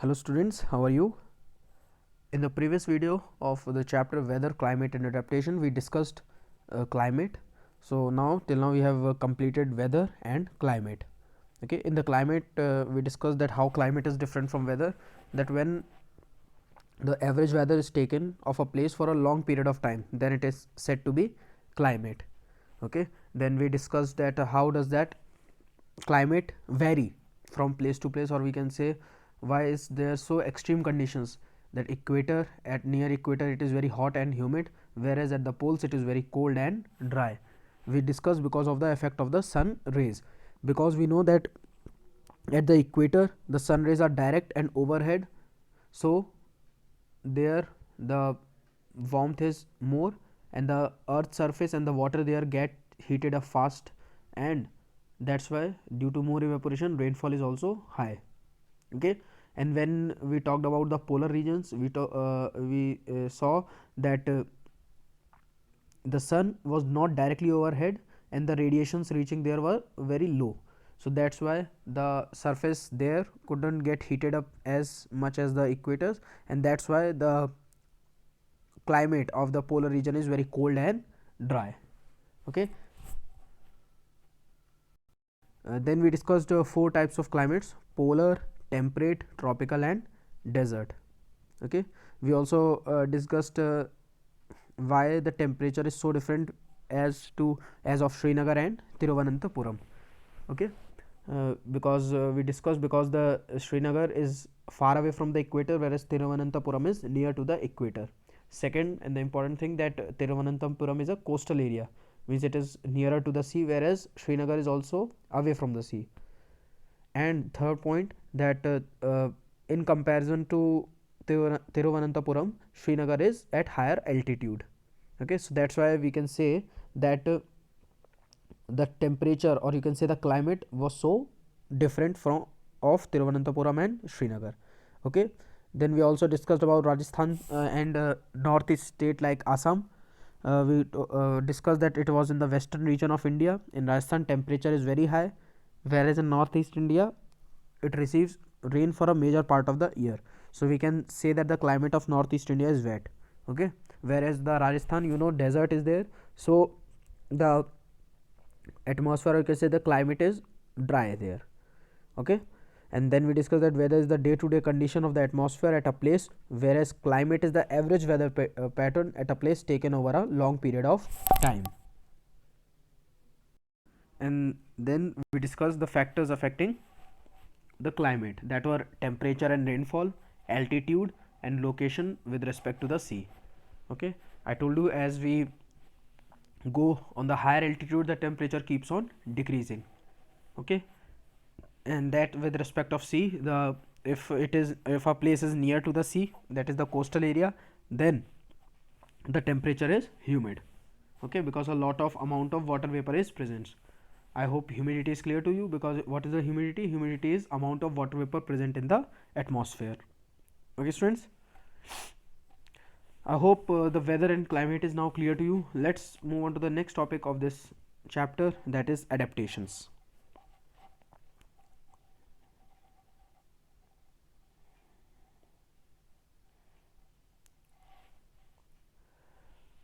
Hello students, how are you? In the previous video of the chapter weather, climate and adaptation, we discussed climate. So now till now we have completed weather and climate. Okay, in the climate we discussed that how climate is different from weather, that when the average weather is taken of a place for a long period of time, then it is said to be climate. Okay, then we discussed that how does that climate vary from place to place, or we can say why is there so extreme conditions that equator, at near equator it is very hot and humid, whereas at the poles it is very cold and dry. We discussed because of the effect of the sun rays, because we know that at the equator the sun rays are direct and overhead, so there the warmth is more and the earth surface and the water there get heated up fast, and that's why due to more evaporation rainfall is also high. Okay, and when we talked about the polar regions, we saw that the sun was not directly overhead and the radiations reaching there were very low, so that's why the surface there couldn't get heated up as much as the equators, and that's why the climate of the polar region is very cold and dry. Okay, then we discussed four types of climates: polar, temperate, tropical and desert. Okay, we also discussed why the temperature is so different as of Srinagar and Thiruvananthapuram. Okay, we discussed because the Srinagar is far away from the equator, whereas Thiruvananthapuram is near to the equator. Second, and the important thing, that Thiruvananthapuram is a coastal area, means it is nearer to the sea, whereas Srinagar is also away from the sea. And third point, that in comparison to Thiruvananthapuram, Srinagar is at higher altitude. Okay, so that's why we can say that the temperature, or you can say the climate, was so different from of Thiruvananthapuram and Srinagar. Okay, then we also discussed about Rajasthan and northeast state like Assam. We discussed that it was in the western region of India. In Rajasthan temperature is very high, whereas in northeast India it receives rain for a major part of the year. So we can say that the climate of northeast India is wet. Okay, whereas the Rajasthan, desert is there, so the atmosphere, you can say the climate is dry there. Okay, and then we discuss that weather is the day to day condition of the atmosphere at a place, whereas climate is the average weather pattern at a place taken over a long period of time. And then we discuss the factors affecting the climate, that were temperature and rainfall, altitude and location with respect to the sea. Okay, I told you as we go on the higher altitude the temperature keeps on decreasing. Okay, and that with respect of sea, the if a place is near to the sea, that is the coastal area, then the temperature is humid. Okay, because a lot of amount of water vapor is present. I hope humidity is clear to you, because what is the humidity? Humidity is amount of water vapor present in the atmosphere. Okay students, I hope the weather and climate is now clear to you. Let's move on to the next topic of this chapter, that is adaptations.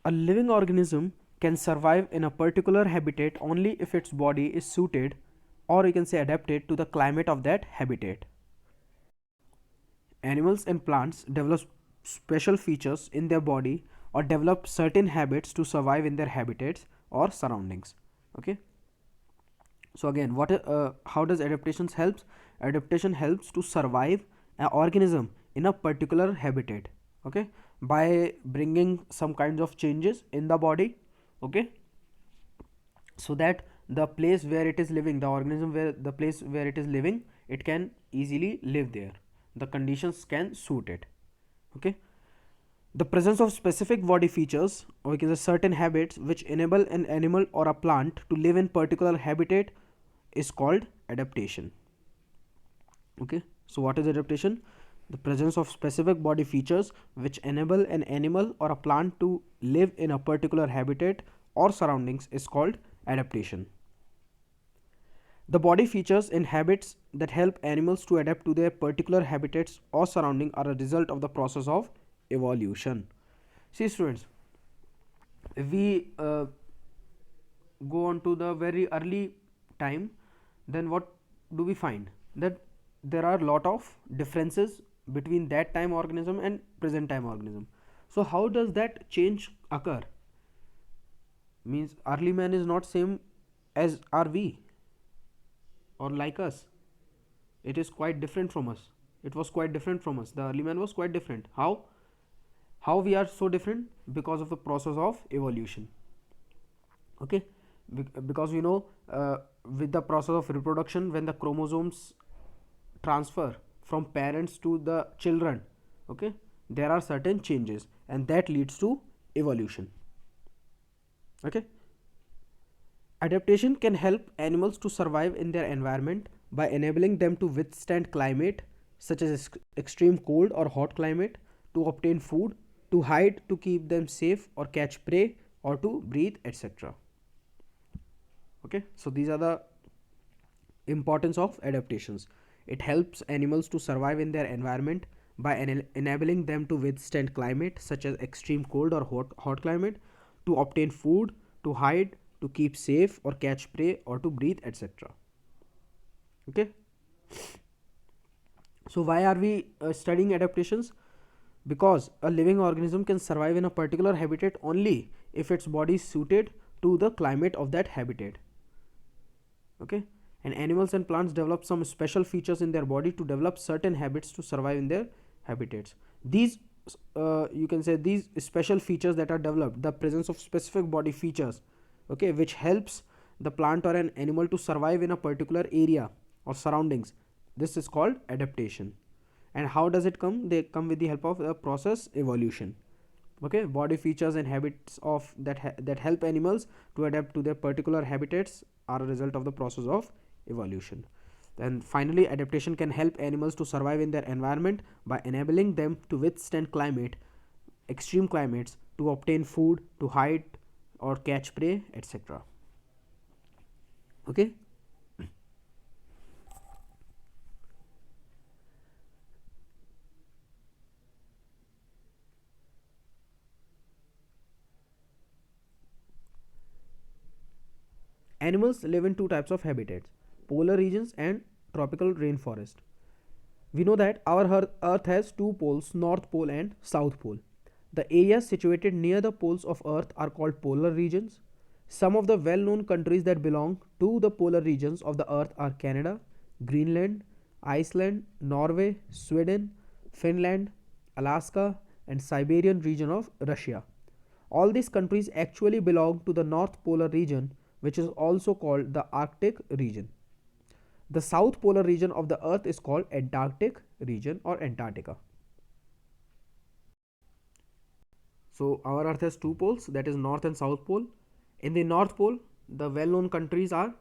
A living organism can survive in a particular habitat only if its body is suited, or you can say adapted, to the climate of that habitat. Animals and plants develop special features in their body or develop certain habits to survive in their habitats or surroundings. Okay, so again, how does adaptations helps? Adaptation helps to survive an organism in a particular habitat. Okay, by bringing some kinds of changes in the body. Okay, so that the place where it is living, the organism where the place where it is living, it can easily live there, the conditions can suit it. Okay, the presence of specific body features, or we can say certain habits, which enable an animal or a plant to live in particular habitat, is called adaptation. Okay, so what is adaptation? The presence of specific body features which enable an animal or a plant to live in a particular habitat or surroundings is called adaptation. The body features and habits that help animals to adapt to their particular habitats or surrounding are a result of the process of evolution. See students, if we go on to the very early time, then what do we find? That there are lot of differences between that time organism and present time organism. So how does that change occur? Means early man is not same as are we or like us. It is quite different from us. It was quite different from us. The early man was quite different. How we are so different? Because of the process of evolution. Okay, because we know with the process of reproduction, when the chromosomes transfer from parents to the children, okay, there are certain changes and that leads to evolution. Okay, adaptation can help animals to survive in their environment by enabling them to withstand climate such as extreme cold or hot climate, to obtain food, to hide to keep them safe or catch prey, or to breathe, etc. Okay, so these are the importance of adaptations. It helps animals to survive in their environment by enabling them to withstand climate such as extreme cold or hot climate, to obtain food, to hide, to keep safe or catch prey, or to breathe, etc. Okay, so why are we studying adaptations? Because a living organism can survive in a particular habitat only if its body is suited to the climate of that habitat. Okay, and animals and plants develop some special features in their body to develop certain habits to survive in their habitats. These you can say these special features that are developed, the presence of specific body features, okay, which helps the plant or an animal to survive in a particular area or surroundings, this is called adaptation. And how does it come? They come with the help of the process evolution. Okay, body features and habits of that help animals to adapt to their particular habitats are a result of the process of evolution. Then finally, adaptation can help animals to survive in their environment by enabling them to withstand extreme climates, to obtain food, to hide or catch prey, etc. Okay, animals live in two types of habitats: polar regions and tropical rainforest. We know that our Earth has two poles, North Pole and South Pole. The areas situated near the poles of Earth are called polar regions. Some of the well known countries that belong to the polar regions of the Earth are Canada, Greenland, Iceland, Norway, Sweden, Finland, Alaska, and Siberian region of Russia. All these countries actually belong to the North Polar region, which is also called the Arctic region. The South Polar region of the Earth is called Antarctic region or Antarctica. So our Earth has two poles, that is North and South Pole. In the North Pole, the well-known countries are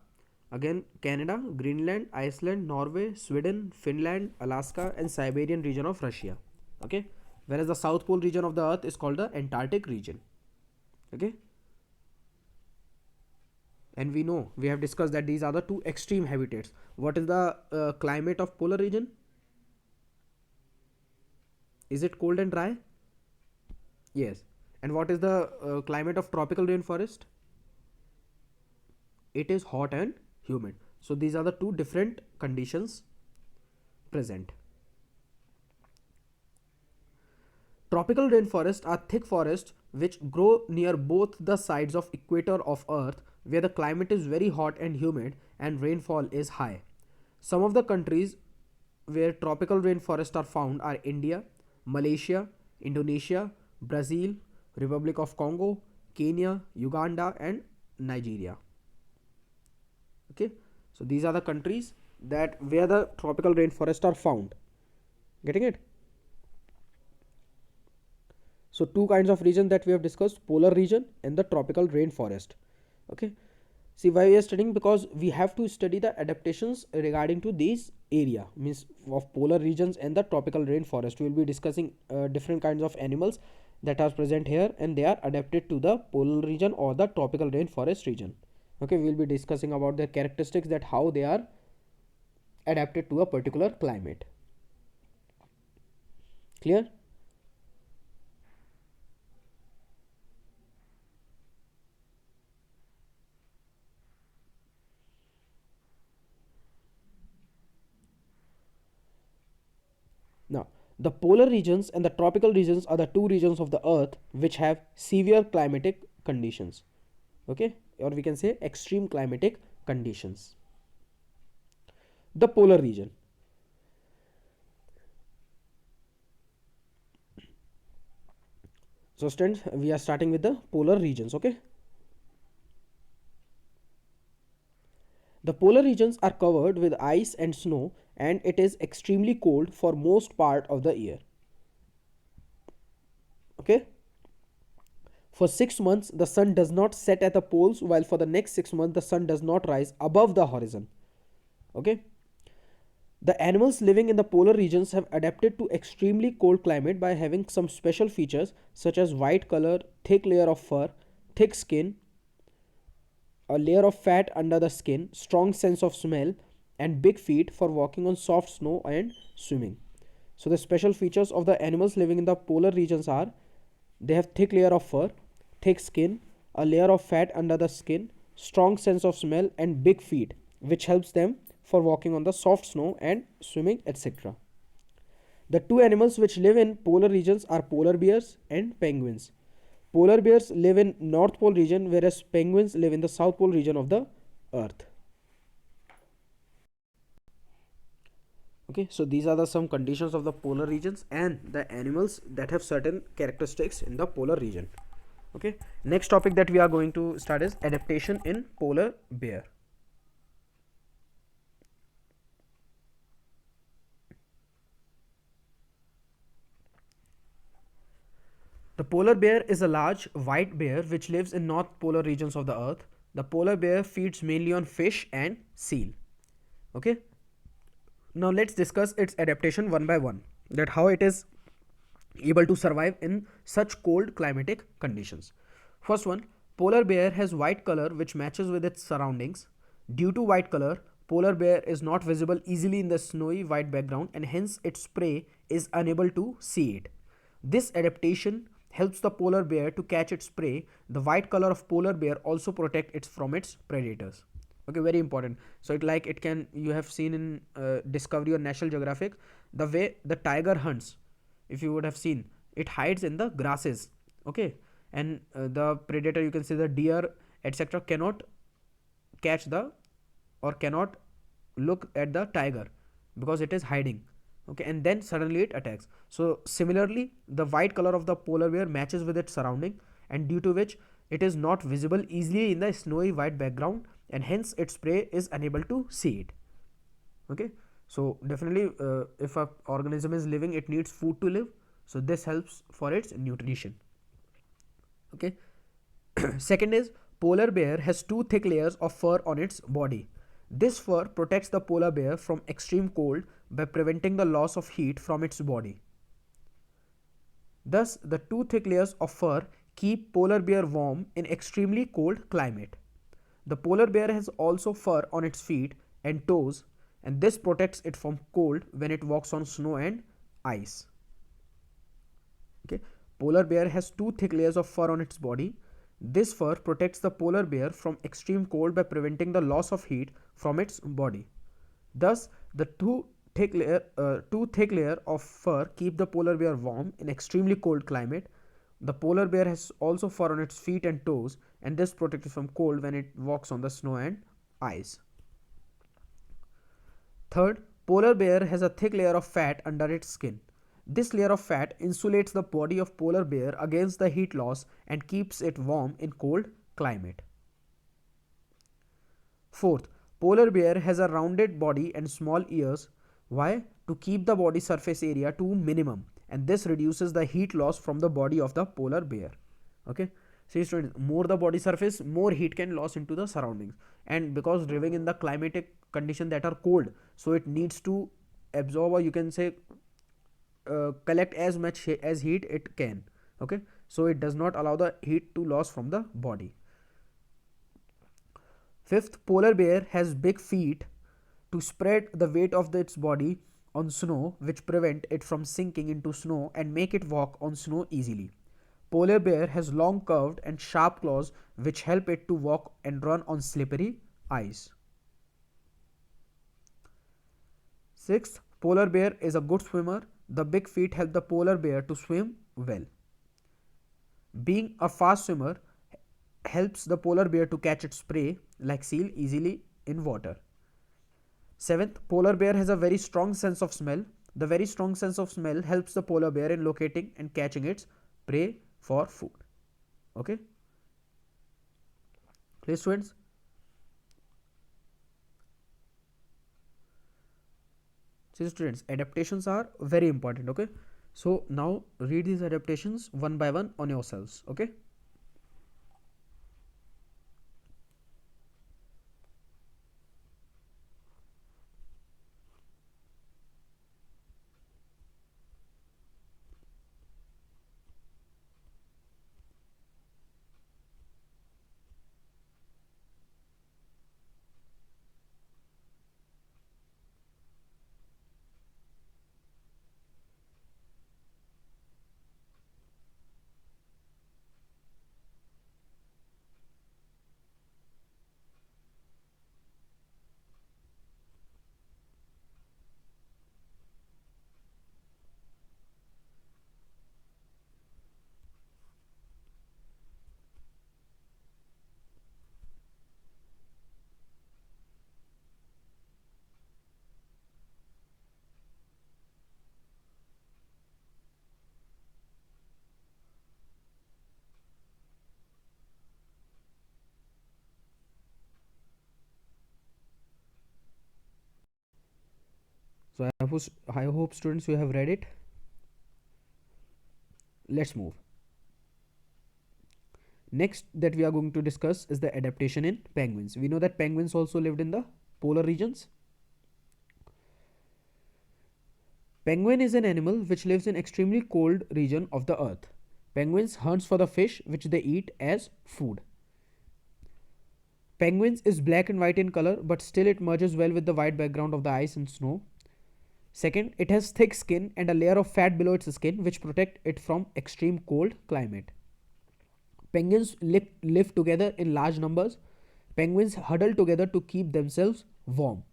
again Canada, Greenland, Iceland, Norway, Sweden, Finland, Alaska, and Siberian region of Russia. Okay, whereas the South Pole region of the Earth is called the Antarctic region. Okay, and we know, we have discussed that these are the two extreme habitats. What is the climate of polar region? Is it cold and dry? Yes. And what is the climate of tropical rainforest? It is hot and humid. So these are the two different conditions present. Tropical rainforests are thick forests which grow near both the sides of equator of Earth, where the climate is very hot and humid and rainfall is high. Some of the countries where tropical rainforests are found are India, Malaysia, Indonesia, Brazil, Republic of Congo, Kenya, Uganda, and Nigeria. Okay, so these are the countries that where the tropical rainforests are found. Getting it? So two kinds of region that we have discussed: polar region and the tropical rainforest. Okay, see why we are studying, because we have to study the adaptations regarding to these area, means of polar regions and the tropical rainforest. We will be discussing different kinds of animals that are present here and they are adapted to the polar region or the tropical rainforest region. Okay, we will be discussing about their characteristics, that how they are adapted to a particular climate. Clear? Now, the polar regions and the tropical regions are the two regions of the earth which have severe climatic conditions. Okay, or we can say extreme climatic conditions. The polar region. So students, we are starting with the polar regions. Okay, the polar regions are covered with ice and snow, and it is extremely cold for most part of the year. Okay, for 6 months the sun does not set at the poles, while for the next 6 months the sun does not rise above the horizon. Okay, the animals living in the polar regions have adapted to extremely cold climate by having some special features such as white color, thick layer of fur, thick skin, a layer of fat under the skin, strong sense of smell, and big feet for walking on soft snow and swimming. So the special features of the animals living in the polar regions are: they have thick layer of fur, thick skin, a layer of fat under the skin, strong sense of smell, and big feet, which helps them for walking on the soft snow and swimming, etc. The two animals which live in polar regions are polar bears and penguins. Polar bears live in North Pole region, whereas penguins live in the South Pole region of the Earth. Okay, so these are the some conditions of the polar regions and the animals that have certain characteristics in the polar region. Okay, next topic that we are going to start is adaptation in polar bear. The polar bear is a large white bear which lives in north polar regions of the earth. The polar bear feeds mainly on fish and seal. Okay, now let's discuss its adaptation one by one, that how it is able to survive in such cold climatic conditions. First one, polar bear has white color which matches with its surroundings. Due to white color, polar bear is not visible easily in the snowy white background, and hence its prey is unable to see it. This adaptation helps the polar bear to catch its prey. The white color of polar bear also protects it from its predators. Okay, very important. So it like it can, you have seen in Discovery or National Geographic, the way the tiger hunts, if you would have seen, it hides in the grasses. Okay, and the predator, you can say the deer, etc., cannot catch the, or cannot look at the tiger because it is hiding. Okay, and then suddenly it attacks. So similarly, the white color of the polar bear matches with its surrounding, and due to which it is not visible easily in the snowy white background, and hence its prey is unable to see it. Okay, so definitely if a organism is living, it needs food to live, so this helps for its nutrition. Okay, second is, polar bear has two thick layers of fur on its body. This fur protects the polar bear from extreme cold by preventing the loss of heat from its body. Thus, the two thick layers of fur keep polar bear warm in extremely cold climate. The polar bear has also fur on its feet and toes, and this protects it from cold when it walks on snow and ice. Okay, polar bear has two thick layers of fur on its body. This fur protects the polar bear from extreme cold by preventing the loss of heat from its body. Thus, the two thick layer of fur keep the polar bear warm in extremely cold climate. The polar bear has also fur on its feet and toes, and this protects it from cold when it walks on the snow and ice. Third, polar bear has a thick layer of fat under its skin. This layer of fat insulates the body of polar bear against the heat loss and keeps it warm in cold climate. Fourth, polar bear has a rounded body and small ears. Why? To keep the body surface area to minimum, and this reduces the heat loss from the body of the polar bear. Okay, see students, more the body surface, more heat can loss into the surroundings, and because living in the climatic condition that are cold, so it needs to absorb, or you can say collect as much as heat it can. Okay, so it does not allow the heat to loss from the body. Fifth, polar bear has big feet to spread the weight of its body on snow, which prevent it from sinking into snow and make it walk on snow easily. Polar bear has long curved and sharp claws which help it to walk and run on slippery ice. Sixth, polar bear is a good swimmer. The big feet help the polar bear to swim well. Being a fast swimmer helps the polar bear to catch its prey like seal easily in water. Seventh, polar bear has a very strong sense of smell. The very strong sense of smell helps the polar bear in locating and catching its prey for food. Okay. Clear, students? So students, adaptations are very important. Okay. So now read these adaptations one by one on yourselves. Okay. So I hope students you have read it. Let's move. Next that we are going to discuss is the adaptation in penguins. We know that penguins also lived in the polar regions. Penguin is an animal which lives in extremely cold region of the earth. Penguins hunts for the fish which they eat as food. Penguins is black and white in color, but still it merges well with the white background of the ice and snow. Second, it has thick skin and a layer of fat below its skin which protect it from extreme cold climate. Penguins live together in large numbers. Penguins huddle together to keep themselves warm.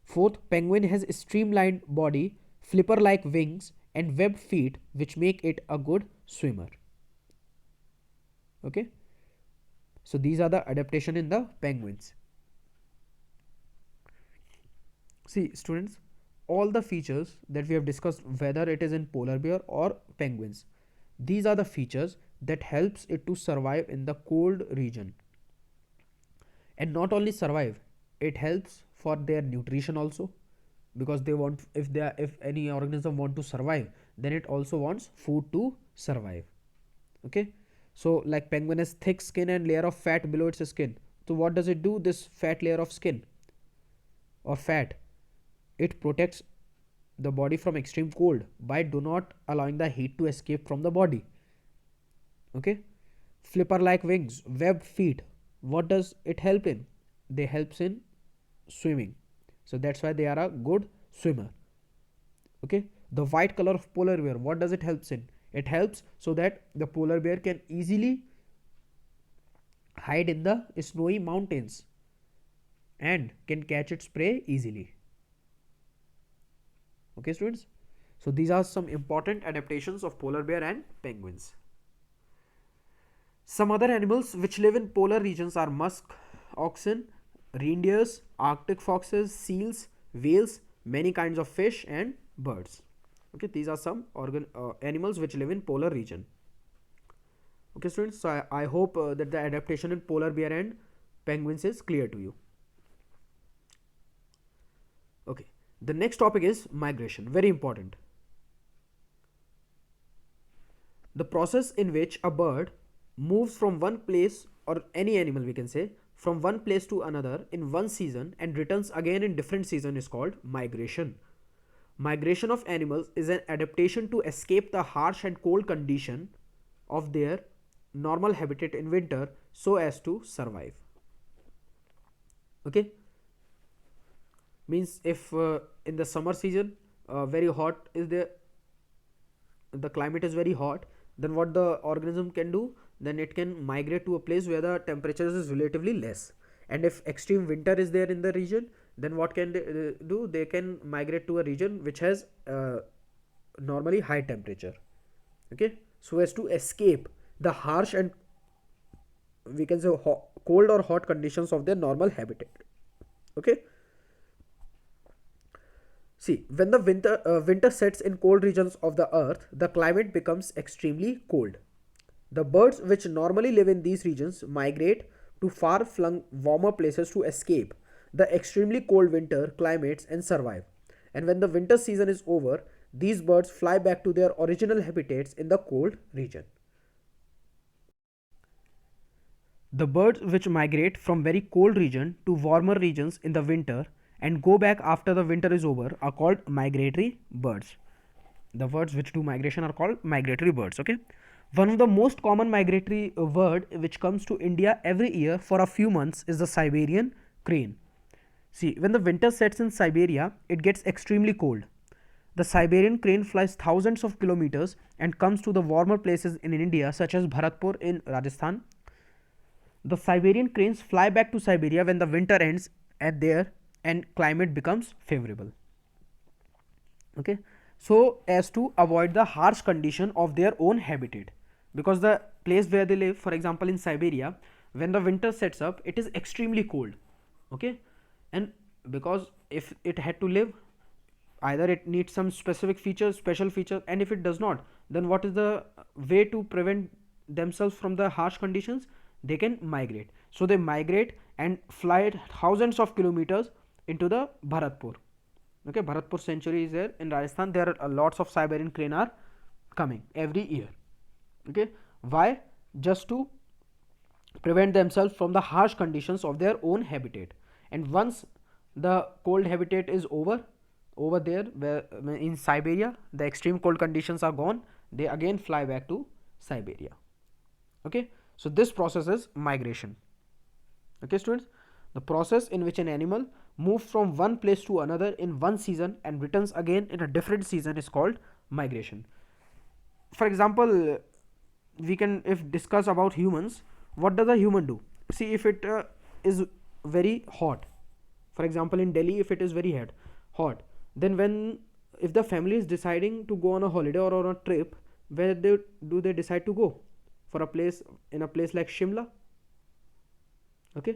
Fourth, penguin has a streamlined body, flipper-like wings and webbed feet which make it a good swimmer. Okay. So these are the adaptation in the penguins. See students, all the features that we have discussed, whether it is in polar bear or penguins, these are the features that helps it to survive in the cold region. And not only survive, it helps for their nutrition also, because they want, if any organism want to survive, then it also wants food to survive. Okay. So like penguin has thick skin and layer of fat below its skin. So what does it do, this fat layer of skin or fat? It protects the body from extreme cold by do not allowing the heat to escape from the body. Okay. Flipper like wings, webbed feet, what does it help in? They helps in swimming, so that's why they are a good swimmer. Okay. The white color of polar bear, what does it helps in? It helps so that the polar bear can easily hide in the snowy mountains and can catch its prey easily. Okay students, so these are some important adaptations of polar bear and penguins. Some other animals which live in polar regions are musk oxen, reindeers, arctic foxes, seals, whales, many kinds of fish and birds. Okay, these are some animals which live in polar region. Okay students, so I hope that the adaptation in polar bear and penguins is clear to you. Okay, the next topic is migration, very important. The process in which a bird moves from one place, or any animal we can say, from one place to another in one season and returns again in different season is called migration. Migration of animals is an adaptation to escape the harsh and cold condition of their normal habitat in winter so as to survive. Okay. Means if in the summer season very hot is there, the climate is very hot, then what the organism can do, then it can migrate to a place where the temperature is relatively less. And if extreme winter is there in the region, then what can they do, they can migrate to a region which has normally high temperature. Okay, so as to escape the harsh and we can say cold or hot conditions of their normal habitat. Okay, see, when the winter sets in cold regions of the earth, the climate becomes extremely cold. The birds which normally live in these regions migrate to far flung warmer places to escape the extremely cold winter climates and survive. And when the winter season is over, these birds fly back to their original habitats in the cold region. The birds which migrate from very cold region to warmer regions in the winter and go back after the winter is over are called migratory birds. The birds which do migration are called migratory birds. Okay, one of the most common migratory bird which comes to India every year for a few months is the Siberian crane. See, when the winter sets in Siberia, it gets extremely cold. The Siberian crane flies thousands of kilometers and comes to the warmer places in India such as Bharatpur in Rajasthan. The Siberian cranes fly back to Siberia when the winter ends at there and climate becomes favorable. Okay, so as to avoid the harsh condition of their own habitat, because the place where they live, for example in Siberia, when the winter sets up, it is extremely cold. Okay, and because if it had to live, either it needs some specific features, special feature, and if it does not, then what is the way to prevent themselves from the harsh conditions? They can migrate. So they migrate and fly thousands of kilometers into the Bharatpur. Okay, Bharatpur sanctuary is there in Rajasthan. There are lots of Siberian crane are coming every year. Okay, why? Just to prevent themselves from the harsh conditions of their own habitat. And once the cold habitat is over there where in Siberia the extreme cold conditions are gone, they again fly back to Siberia. Okay, so this process is migration. Okay students, the process in which an animal moves from one place to another in one season and returns again in a different season is called migration. For example, we can if discuss about humans, what does a human do? See, if it is very hot, for example in Delhi, if it is very hot, then when if the family is deciding to go on a holiday or on a trip, where they decide to go? For a place in a place like Shimla. Okay,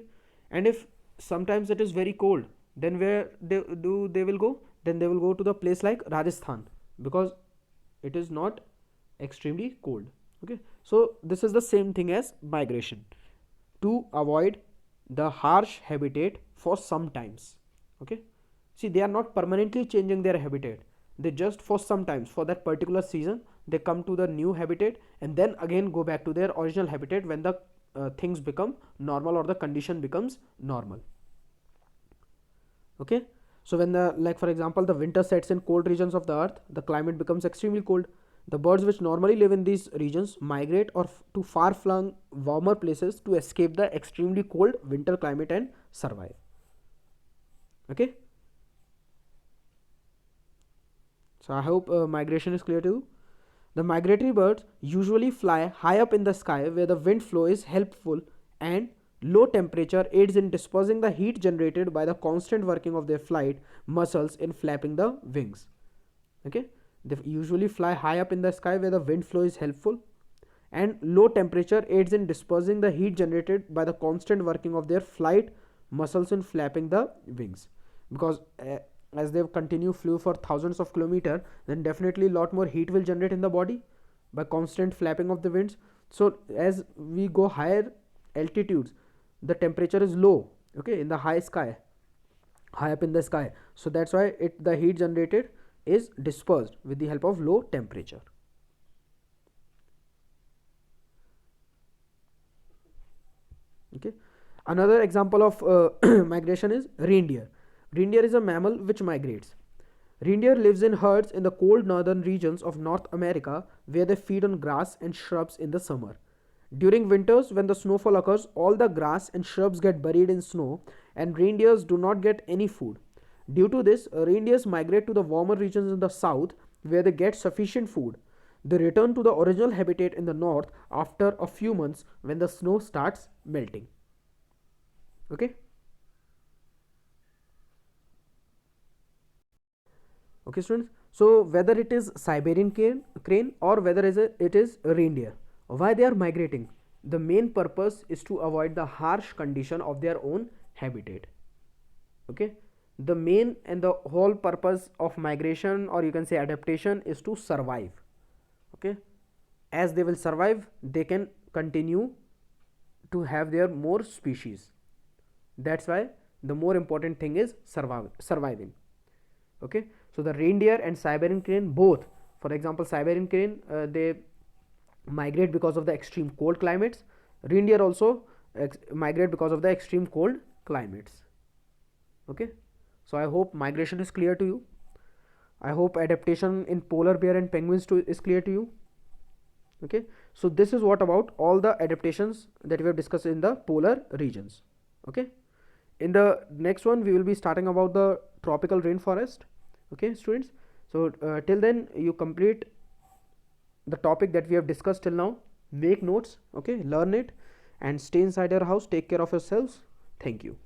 and if sometimes it is very cold, then where they will go? Then they will go to the place like Rajasthan, because it is not extremely cold. Okay, so this is the same thing as migration, to avoid the harsh habitat for some times. Okay, see, they are not permanently changing their habitat, they just for some times, for that particular season, they come to the new habitat and then again go back to their original habitat when the things become normal or the condition becomes normal. Okay, so when the, like for example, the winter sets in cold regions of the earth, the climate becomes extremely cold. The birds which normally live in these regions migrate or to far flung warmer places to escape the extremely cold winter climate and survive. Okay, so I hope migration is clear to you. The migratory birds usually fly high up in the sky where the wind flow is helpful and low temperature aids in dispersing the heat generated by the constant working of their flight muscles in flapping the wings. Okay, they usually fly high up in the sky where the wind flow is helpful and low temperature aids in dispersing the heat generated by the constant working of their flight muscles in flapping the wings. Because as they continue flew for thousands of kilometers, then definitely a lot more heat will generate in the body by constant flapping of the winds. So as we go higher altitudes, the temperature is low, okay, in the high sky, high up in the sky. So that's why the heat generated is dispersed with the help of low temperature. Okay, another example of migration is reindeer. Reindeer is a mammal which migrates. Reindeer lives in herds in the cold northern regions of North America where they feed on grass and shrubs in the summer. During winters, when the snowfall occurs, all the grass and shrubs get buried in snow and reindeers do not get any food. Due to this, reindeers migrate to the warmer regions in the south where they get sufficient food. They return to the original habitat in the north after a few months when the snow starts melting. Okay. Okay, students. So whether it is Siberian crane or whether it is reindeer, why they are migrating? The main purpose is to avoid the harsh condition of their own habitat. Okay, the main and the whole purpose of migration, or you can say adaptation, is to survive. Okay, as they will survive, they can continue to have their more species. That's why the more important thing is surviving. Okay, so the reindeer and Siberian crane both, for example Siberian crane, they migrate because of the extreme cold climates. Reindeer also migrate because of the extreme cold climates. Okay, so I hope migration is clear to you. I hope adaptation in polar bear and penguins too is clear to you. Okay, so this is what about all the adaptations that we have discussed in the polar regions. Okay, in the next one we will be starting about the tropical rainforest. Okay, students, so till then you complete the topic that we have discussed till now, make notes, okay, learn it, and stay inside your house, take care of yourselves. Thank you.